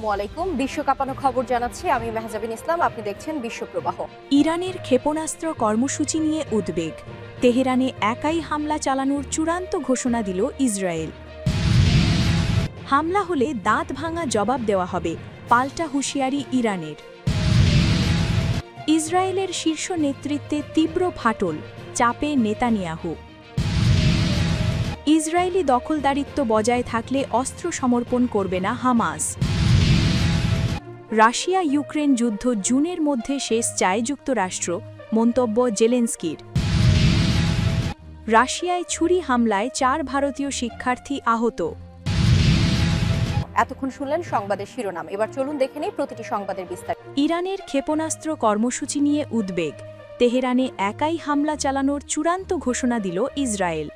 আসসালামু আলাইকুম। বিশ্ব কাঁপানো খবর জানাচ্ছি আমি মেহজাবিন ইসলাম। আপনি দেখছেন বিশ্বপ্রবাহ। ইরানের ক্ষেপণাস্ত্র কর্মসূচি নিয়ে উদ্বেগ। তেহরানে একাই হামলা চালানোর চূড়ান্ত ঘোষণা দিল ইসরায়েল। হামলা হলে দাঁত ভাঙা জবাব দেওয়া হবে, পাল্টা হুঁশিয়ারি ইরানের। ইসরায়েলের শীর্ষ নেতৃত্বে তীব্র ফাটল, চাপে নেতানিয়াহু। ইসরায়েলি দখলদারিত্ব বজায় থাকলে অস্ত্র সমর্পণ করবে না হামাস। রাশিয়া ইউক্রেন যুদ্ধ জুনের মধ্যে শেষ চায় যুক্তরাষ্ট্র, মন্তব্য জেলেনস্কির। রাশিয়ায় ছুরি হামলায় 4 ভারতীয় শিক্ষার্থী আহত। এতক্ষণ শুনলেন সংবাদের শিরোনাম, এবার চলুন দেখে নেই প্রতিটি সংবাদের বিস্তারিত। ইরানের ক্ষেপণাস্ত্র কর্মসূচি নিয়ে উদ্বেগ। তেহরানে একাই হামলা চালানোর চূড়ান্ত ঘোষণা দিল ইসরায়েল।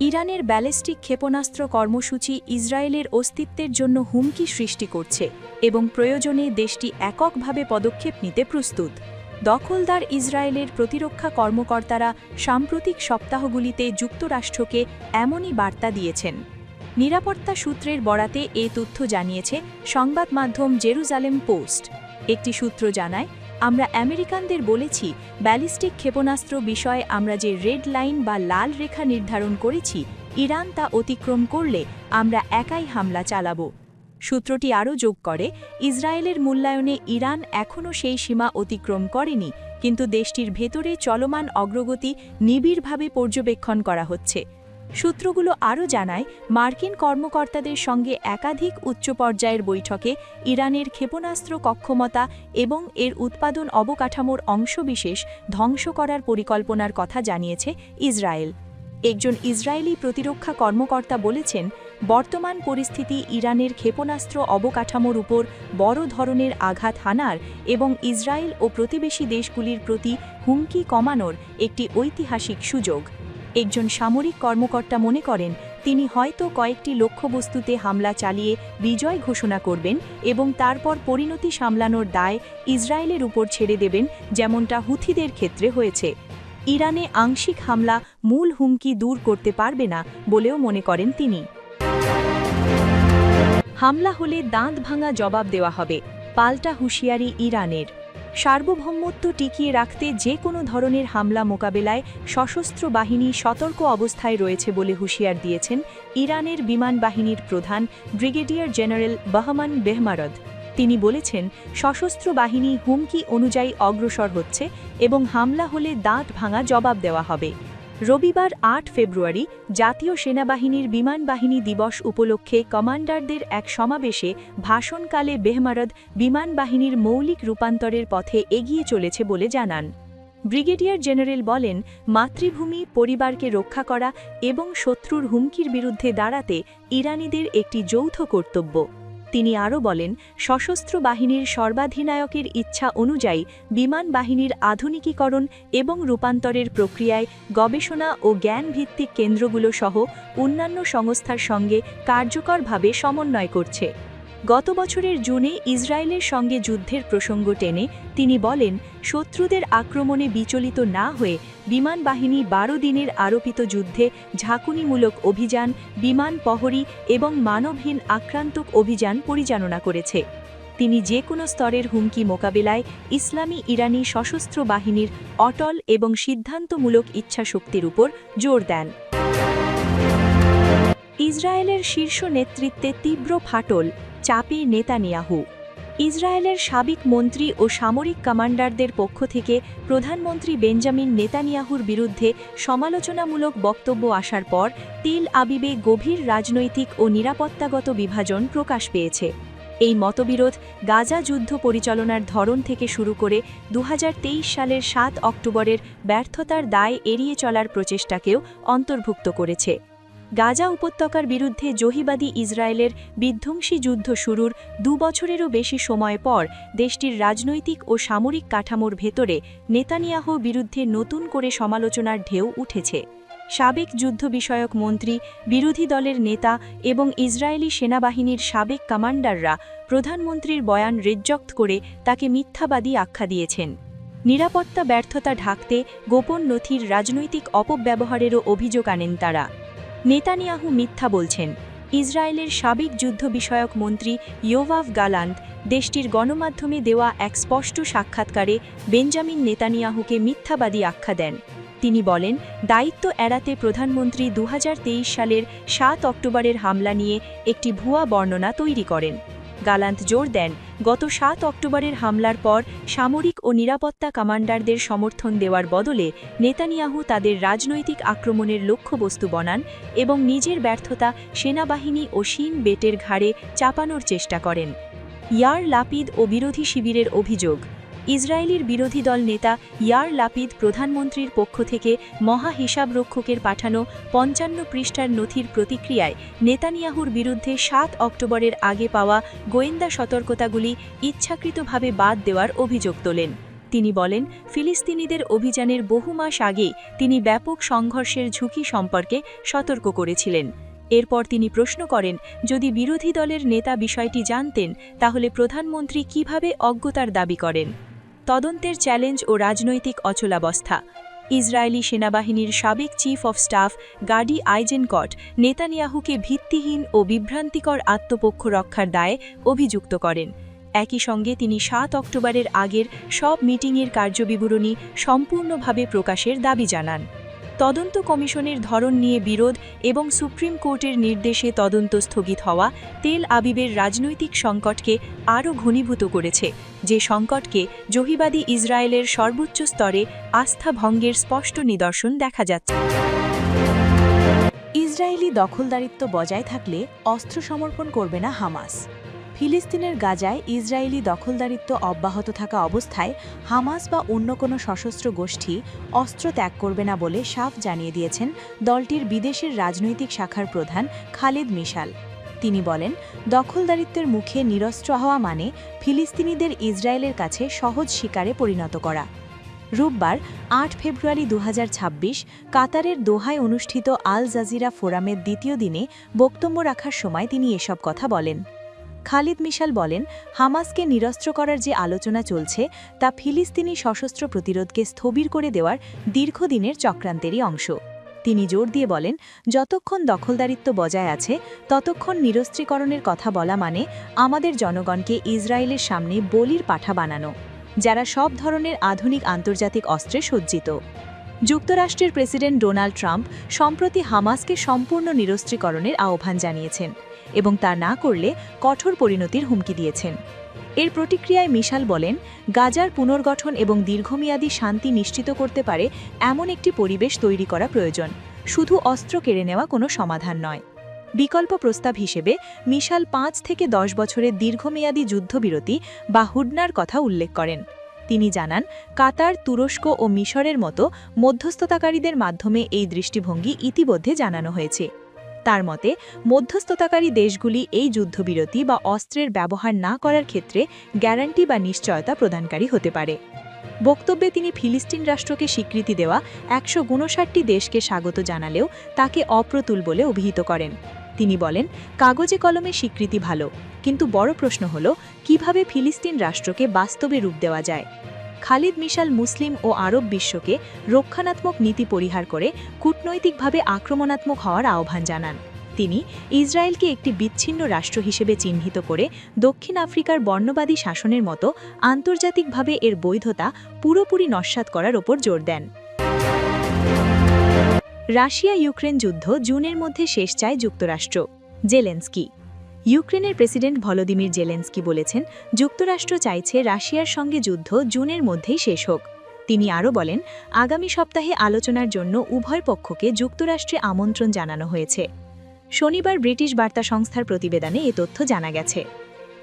ইরানের ব্যালিস্টিক ক্ষেপণাস্ত্র কর্মসূচি ইসরায়েলের অস্তিত্বের জন্য হুমকি সৃষ্টি করছে এবং প্রয়োজনে দেশটি এককভাবে পদক্ষেপ নিতে প্রস্তুত। দখলদার ইসরায়েলের প্রতিরক্ষা কর্মকর্তারা সাম্প্রতিক সপ্তাহগুলিতে যুক্তরাষ্ট্রকে এমনই বার্তা দিয়েছেন। নিরাপত্তা সূত্রের বরাতে এ তথ্য জানিয়েছে সংবাদ মাধ্যম জেরুজালেম পোস্ট। একটি সূত্র জানায়, আমরা আমেরিকানদের বলেছি, ব্যালিস্টিক ক্ষেপণাস্ত্র বিষয়ে আমরা যে রেড লাইন বা লাল রেখা নির্ধারণ করেছি, ইরান তা অতিক্রম করলে আমরা একাই হামলা চালাব। সূত্রটি আরও যোগ করে, ইসরায়েলের মূল্যায়নে ইরান এখনও সেই সীমা অতিক্রম করেনি, কিন্তু দেশটির ভেতরে চলমান অগ্রগতি নিবিড়ভাবে পর্যবেক্ষণ করা হচ্ছে। সূত্রগুলো আরও জানায়, মার্কিন কর্মকর্তাদের সঙ্গে একাধিক উচ্চ পর্যায়ের বৈঠকে ইরানের ক্ষেপণাস্ত্র কক্ষমতা এবং এর উৎপাদন অবকাঠামোর অংশবিশেষ ধ্বংস করার পরিকল্পনার কথা জানিয়েছে ইসরায়েল। একজন ইসরায়েলি প্রতিরক্ষা কর্মকর্তা বলেছেন, বর্তমান পরিস্থিতি ইরানের ক্ষেপণাস্ত্র অবকাঠামোর উপর বড় ধরনের আঘাত হানার এবং ইসরায়েল ও প্রতিবেশী দেশগুলির প্রতি হুমকি কমানোর একটি ঐতিহাসিক সুযোগ। একজন সামরিক কর্মকর্তা মনে করেন, তিনি হয়তো কয়েকটি লক্ষ্যবস্তুতে হামলা চালিয়ে বিজয় ঘোষণা করবেন এবং তারপর পরিণতি সামলানোর দায় ইসরায়েলের উপর ছেড়ে দেবেন, যেমনটা হুথিদের ক্ষেত্রে হয়েছে। ইরানে আংশিক হামলা মূল হুমকি দূর করতে পারবে না বলেও মনে করেন তিনি। হামলা হলে দাঁত ভাঙা জবাব দেওয়া হবে, পাল্টা হুঁশিয়ারি ইরানের। সার্বভৌমত্ব টিকিয়ে রাখতে যে কোনো ধরনের হামলা মোকাবেলায় সশস্ত্র বাহিনী সতর্ক অবস্থায় রয়েছে বলে হুঁশিয়ার দিয়েছেন ইরানের বিমান বাহিনীর প্রধান ব্রিগেডিয়ার জেনারেল বাহমান বেহমারদ। তিনি বলেছেন, সশস্ত্র বাহিনী হুমকি অনুযায়ী অগ্রসর হচ্ছে এবং হামলা হলে দাঁত ভাঙা জবাব দেওয়া হবে। রবিবার 8 ফেব্রুয়ারি জাতীয় সেনাবাহিনীর বিমান বাহিনী দিবস উপলক্ষে কমান্ডারদের এক সমাবেশে ভাষণকালে বেহমারদ বিমান বাহিনীর মৌলিক রূপান্তরের পথে এগিয়ে চলেছে বলে জানান। ব্রিগেডিয়ার জেনারেল বলেন, মাতৃভূমি, পরিবারকে রক্ষা করা এবং শত্রুর হুমকির বিরুদ্ধে দাঁড়াতে ইরানিদের একটি যৌথ কর্তব্য। তিনি আরও বলেন, সশস্ত্র বাহিনীর সর্বাধিনায়কের ইচ্ছা অনুযায়ী বিমান বাহিনীর আধুনিকীকরণ এবং রূপান্তরের প্রক্রিয়ায় গবেষণা ও জ্ঞানভিত্তিক কেন্দ্রগুলো সহ অন্যান্য সংস্থার সঙ্গে কার্যকরভাবে সমন্বয় করছে। গত বছরের জুনে ইসরায়েলের সঙ্গে যুদ্ধের প্রসঙ্গ টেনে তিনি বলেন, শত্রুদের আক্রমণে বিচলিত না হয়ে বিমান বাহিনী 12 দিনের আরোপিত যুদ্ধে ঝাঁকুনিমূলক অভিযান, বিমান প্রহরী এবং মানবহীন আক্রান্তক অভিযান পরিচালনা করেছে। তিনি যে কোনো স্তরের হুমকি মোকাবিলায় ইসলামী ইরানি সশস্ত্র বাহিনীর অটল এবং সিদ্ধান্তমূলক ইচ্ছাশক্তির উপর জোর দেন। ইসরায়েলের শীর্ষ নেতৃত্বে তীব্র ফাটল, চাপে নেতানিয়াহু। ইসরায়েলের সাবেক মন্ত্রী ও সামরিক কমান্ডারদের পক্ষ থেকে প্রধানমন্ত্রী বেঞ্জামিন নেতানিয়াহুর বিরুদ্ধে সমালোচনামূলক বক্তব্য আসার পর তেল আবিবে গভীর রাজনৈতিক ও নিরাপত্তাগত বিভাজন প্রকাশ পেয়েছে। এই মতবিরোধ গাজা যুদ্ধ পরিচালনার ধরন থেকে শুরু করে 2023 সালের 7 অক্টোবরের ব্যর্থতার দায় এড়িয়ে চলার প্রচেষ্টাকেও অন্তর্ভুক্ত করেছে। গাজা উপত্যকার বিরুদ্ধে জহিবাদী ইসরায়েলের বিধ্বংসী যুদ্ধ শুরুর 2 বছরেরও বেশি সময় পর দেশটির রাজনৈতিক ও সামরিক কাঠামোর ভেতরে নেতানিয়াহু বিরুদ্ধে নতুন করে সমালোচনার ঢেউ উঠেছে। সাবেক যুদ্ধ বিষয়ক মন্ত্রী, বিরোধী দলের নেতা এবং ইসরায়েলি সেনাবাহিনীর সাবেক কমান্ডাররা প্রধানমন্ত্রীর বয়ান রিজেক্ট করে তাকে মিথ্যাবাদী আখ্যা দিয়েছেন। নিরাপত্তা ব্যর্থতা ঢাকতে গোপন নথির রাজনৈতিক অপব্যবহারেরও অভিযোগ আনেন তারা। নেতানিয়াহু মিথ্যা বলছেন, ইসরায়েলের সাবেক যুদ্ধ বিষয়ক মন্ত্রী ইয়োভাভ গালান্ট দেশটির গণমাধ্যমে দেওয়া এক স্পষ্ট সাক্ষাৎকারে বেঞ্জামিন নেতানিয়াহুকে মিথ্যাবাদী আখ্যা দেন। তিনি বলেন, দায়িত্ব এড়াতে প্রধানমন্ত্রী 2023 সালের 7 অক্টোবরের হামলা নিয়ে একটি ভুয়া বর্ণনা তৈরি করেন। গালান্ট জোর দেন, গত 7 অক্টোবরের হামলার পর সামরিক ও নিরাপত্তা কমান্ডারদের সমর্থন দেওয়ার বদলে নেতানিয়াহু তাদের রাজনৈতিক আক্রমণের লক্ষ্যবস্তু বনান এবং নিজের ব্যর্থতা সেনাবাহিনী ও শিন বেটের ঘাড়ে চাপানোর চেষ্টা করেন। ইয়ার লাপিদ ও বিরোধী শিবিরের অভিযোগ। ইসরায়েলের বিরোধী দল নেতা ইয়ার লাপিদ প্রধানমন্ত্রীর পক্ষ থেকে মহা হিসাবরক্ষকের পাঠানো 55 পৃষ্ঠার নথির প্রতিক্রিয়ায় নেতানিয়াহুর বিরুদ্ধে 7 অক্টোবরের আগে পাওয়া গোয়েন্দা সতর্কতাগুলি ইচ্ছাকৃতভাবে বাদ দেওয়ার অভিযোগ তোলেন। তিনি বলেন, ফিলিস্তিনিদের অভিযানের বহু মাস আগেই তিনি ব্যাপক সংঘর্ষের ঝুঁকি সম্পর্কে সতর্ক করেছিলেন। এরপর তিনি প্রশ্ন করেন, যদি বিরোধী দলের নেতা বিষয়টি জানতেন তাহলে প্রধানমন্ত্রী কিভাবে অজ্ঞতার দাবি করেন। তদন্তের চ্যালেঞ্জ ও রাজনৈতিক অচলাবস্থা। ইসরায়েলি সেনাবাহিনীর সাবেক চিফ অফ স্টাফ গাডি আইজেনকট নেতানিয়াহুকে ভিত্তিহীন ও বিভ্রান্তিকর আত্মপক্ষ রক্ষার দায়ে অভিযুক্ত করেন। একই সঙ্গে তিনি 7 অক্টোবরের আগের সব মিটিংয়ের কার্যবিবরণী সম্পূর্ণভাবে প্রকাশের দাবি জানান। তদন্ত কমিশনের ধরন নিয়ে বিরোধ এবং সুপ্রিম কোর্টের নির্দেশে তদন্ত স্থগিত হওয়া তেল আবিবের রাজনৈতিক সংকটকে আরও ঘনীভূত করেছে, যে সংকটকে জহিবাদী ইসরায়েলের সর্বোচ্চ স্তরে আস্থা ভঙ্গের স্পষ্ট নিদর্শন দেখা যাচ্ছে। ইসরায়েলি দখলদারিত্ব বজায় থাকলে অস্ত্র সমর্পণ করবে না হামাস। ফিলিস্তিনের গাজায় ইসরায়েলি দখলদারিত্ব অব্যাহত থাকা অবস্থায় হামাস বা অন্য কোনো সশস্ত্র গোষ্ঠী অস্ত্র ত্যাগ করবে না বলে সাফ জানিয়ে দিয়েছেন দলটির বিদেশের রাজনৈতিক শাখার প্রধান খালিদ মিশাল। তিনি বলেন, দখলদারিত্বের মুখে নিরস্ত্র হওয়া মানে ফিলিস্তিনিদের ইসরায়েলের কাছে সহজ শিকারে পরিণত করা। রোববার 8 ফেব্রুয়ারি 2026 কাতারের দোহায় অনুষ্ঠিত আল জাজিরা ফোরামের দ্বিতীয় দিনে বক্তব্য রাখার সময় তিনি এসব কথা বলেন। খালিদ মিশাল বলেন, হামাসকে নিরস্ত্র করার যে আলোচনা চলছে তা ফিলিস্তিনি সশস্ত্র প্রতিরোধকে স্থবির করে দেওয়ার দীর্ঘদিনের চক্রান্তেরই অংশ। তিনি জোর দিয়ে বলেন, যতক্ষণ দখলদারিত্ব বজায় আছে ততক্ষণ নিরস্ত্রীকরণের কথা বলা মানে আমাদের জনগণকে ইসরায়েলের সামনে বলির পাঠা বানানো, যারা সব ধরনের আধুনিক আন্তর্জাতিক অস্ত্রে সজ্জিত। যুক্তরাষ্ট্রের প্রেসিডেন্ট ডোনাল্ড ট্রাম্প সম্প্রতি হামাসকে সম্পূর্ণ নিরস্ত্রীকরণের আহ্বান জানিয়েছেন এবং তা না করলে কঠোর পরিণতির হুমকি দিয়েছেন। এর প্রতিক্রিয়ায় মিশাল বলেন, গাজার পুনর্গঠন এবং দীর্ঘমেয়াদী শান্তি নিশ্চিত করতে পারে এমন একটি পরিবেশ তৈরি করা প্রয়োজন, শুধু অস্ত্র কেড়ে নেওয়া কোনো সমাধান নয়। বিকল্প প্রস্তাব হিসেবে মিশাল 5 থেকে 10 বছরের দীর্ঘমেয়াদী যুদ্ধবিরতি বা হুডনার কথা উল্লেখ করেন। তিনি জানান, কাতার, তুরস্ক ও মিশরের মতো মধ্যস্থতাকারীদের মাধ্যমে এই দৃষ্টিভঙ্গি ইতিমধ্যে জানানো হয়েছে। তার মতে, মধ্যস্থতাকারী দেশগুলি এই যুদ্ধবিরতি বা অস্ত্রের ব্যবহার না করার ক্ষেত্রে গ্যারান্টি বা নিশ্চয়তা প্রদানকারী হতে পারে। বক্তব্যে তিনি ফিলিস্তিন রাষ্ট্রকে স্বীকৃতি দেওয়া 159টি দেশকে স্বাগত জানালেও তাকে অপ্রতুল বলে অভিহিত করেন। তিনি বলেন, কাগজে কলমে স্বীকৃতি ভালো, কিন্তু বড় প্রশ্ন হল কিভাবে ফিলিস্তিন রাষ্ট্রকে বাস্তবে রূপ দেওয়া যায়। খালিদ মিশাল মুসলিম ও আরব বিশ্বকে রক্ষণাত্মক নীতি পরিহার করে কূটনৈতিকভাবে আক্রমণাত্মক হওয়ার আহ্বান জানান। তিনি ইসরায়েলকে একটি বিচ্ছিন্ন রাষ্ট্র হিসেবে চিহ্নিত করে দক্ষিণ আফ্রিকার বর্ণবাদী শাসনের মতো আন্তর্জাতিকভাবে এর বৈধতা পুরোপুরি নস্যাৎ করার ওপর জোর দেন। রাশিয়া ইউক্রেন যুদ্ধ জুনের মধ্যে শেষ চায় যুক্তরাষ্ট্র। জেলেনস্কি। ইউক্রেনের প্রেসিডেন্ট ভলোদিমির জেলেনস্কি বলেছেন, যুক্তরাষ্ট্র চাইছে রাশিয়ার সঙ্গে যুদ্ধ জুনের মধ্যেই শেষ হোক। তিনি আরও বলেন, আগামী সপ্তাহে আলোচনার জন্য উভয় পক্ষকে যুক্তরাষ্ট্রে আমন্ত্রণ জানানো হয়েছে। শনিবার ব্রিটিশ বার্তা সংস্থার প্রতিবেদনে এ তথ্য জানা গেছে।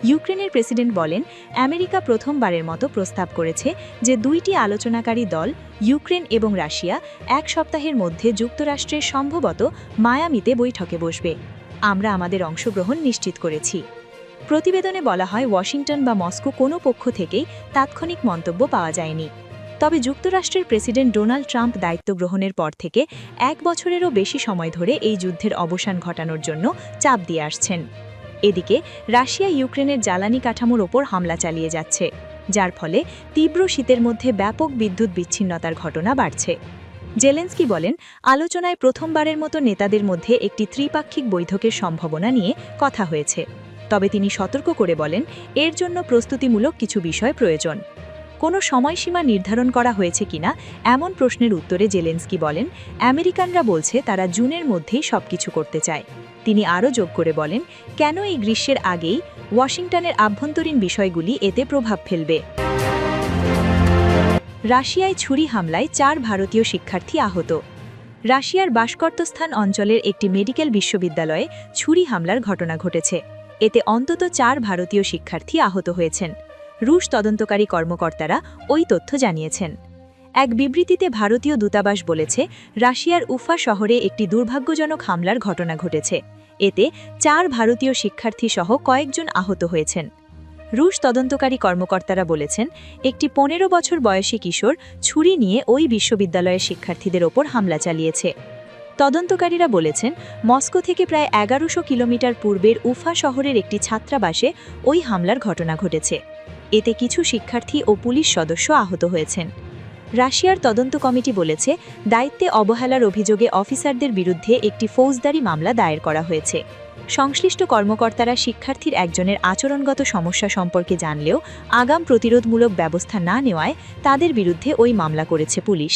ইউক্রেনের প্রেসিডেন্ট বলেন, আমেরিকা প্রথমবারের মতো প্রস্তাব করেছে যে 2টি আলোচনাকারী দল ইউক্রেন এবং রাশিয়া 1 সপ্তাহের মধ্যে যুক্তরাষ্ট্রের সম্ভবত মায়ামিতে বৈঠকে বসবে। আমরা আমাদের অংশগ্রহণ নিশ্চিত করেছি। প্রতিবেদনে বলা হয়, ওয়াশিংটন বা মস্কো কোনো পক্ষ থেকেই তাৎক্ষণিক মন্তব্য পাওয়া যায়নি। তবে যুক্তরাষ্ট্রের প্রেসিডেন্ট ডোনাল্ড ট্রাম্প দায়িত্ব গ্রহণের পর থেকে 1 বছরেরও বেশি সময় ধরে এই যুদ্ধের অবসান ঘটানোর জন্য চাপ দিয়ে আসছেন। এদিকে রাশিয়া ইউক্রেনের জ্বালানি কাঠামোর ওপর হামলা চালিয়ে যাচ্ছে, যার ফলে তীব্র শীতের মধ্যে ব্যাপক বিদ্যুৎ বিচ্ছিন্নতার ঘটনা বাড়ছে। জেলেনস্কি বলেন, আলোচনায় প্রথমবারের মতো নেতাদের মধ্যে একটি ত্রিপাক্ষিক বৈঠকের সম্ভাবনা নিয়ে কথা হয়েছে। তবে তিনি সতর্ক করে বলেন, এর জন্য প্রস্তুতিমূলক কিছু বিষয় প্রয়োজন। কোনো সময়সীমা নির্ধারণ করা হয়েছে কিনা এমন প্রশ্নের উত্তরে জেলেনস্কি বলেন, আমেরিকানরা বলছে তারা জুনের মধ্যেই সবকিছু করতে চায়। তিনি আরও যোগ করে বলেন, কেন এই গ্রীষ্মের আগেই ওয়াশিংটনের আভ্যন্তরীণ বিষয়গুলি এতে প্রভাব ফেলবে। রাশিয়ায় ছুরি হামলায় 4 ভারতীয় শিক্ষার্থী আহত। রাশিয়ার বাশকর্তস্থান অঞ্চলের একটি মেডিকেল বিশ্ববিদ্যালয়ে ছুরি হামলার ঘটনা ঘটেছে। এতে অন্তত 4 ভারতীয় শিক্ষার্থী আহত হয়েছেন। রুশ তদন্তকারী কর্মকর্তারা ওই তথ্য জানিয়েছেন। এক বিবৃতিতে ভারতীয় দূতাবাস বলেছে, রাশিয়ার উফা শহরে একটি দুর্ভাগ্যজনক হামলার ঘটনা ঘটেছে। এতে 4 ভারতীয় শিক্ষার্থী সহ কয়েকজন আহত হয়েছেন। রুশ তদন্তকারী কর্মকর্তারা বলেছেন, একটি 15 বছর বয়সী কিশোর ছুরি নিয়ে ওই বিশ্ববিদ্যালয়ের শিক্ষার্থীদের ওপর হামলা চালিয়েছে। তদন্তকারীরা বলেছেন, মস্কো থেকে প্রায় 1100 কিলোমিটার পূর্বের উফা শহরের একটি ছাত্রাবাসে ওই হামলার ঘটনা ঘটেছে। এতে কিছু শিক্ষার্থী ও পুলিশ সদস্য আহত হয়েছেন। রাশিয়ার তদন্ত কমিটি বলেছে, দায়িত্বে অবহেলার অভিযোগে অফিসারদের বিরুদ্ধে একটি ফৌজদারি মামলা দায়ের করা হয়েছে। সংশ্লিষ্ট কর্মকর্তারা শিক্ষার্থীর একজনের আচরণগত সমস্যা সম্পর্কে জানলেও আগাম প্রতিরোধমূলক ব্যবস্থা না নেওয়ায় তাদের বিরুদ্ধে ওই মামলা করেছে পুলিশ।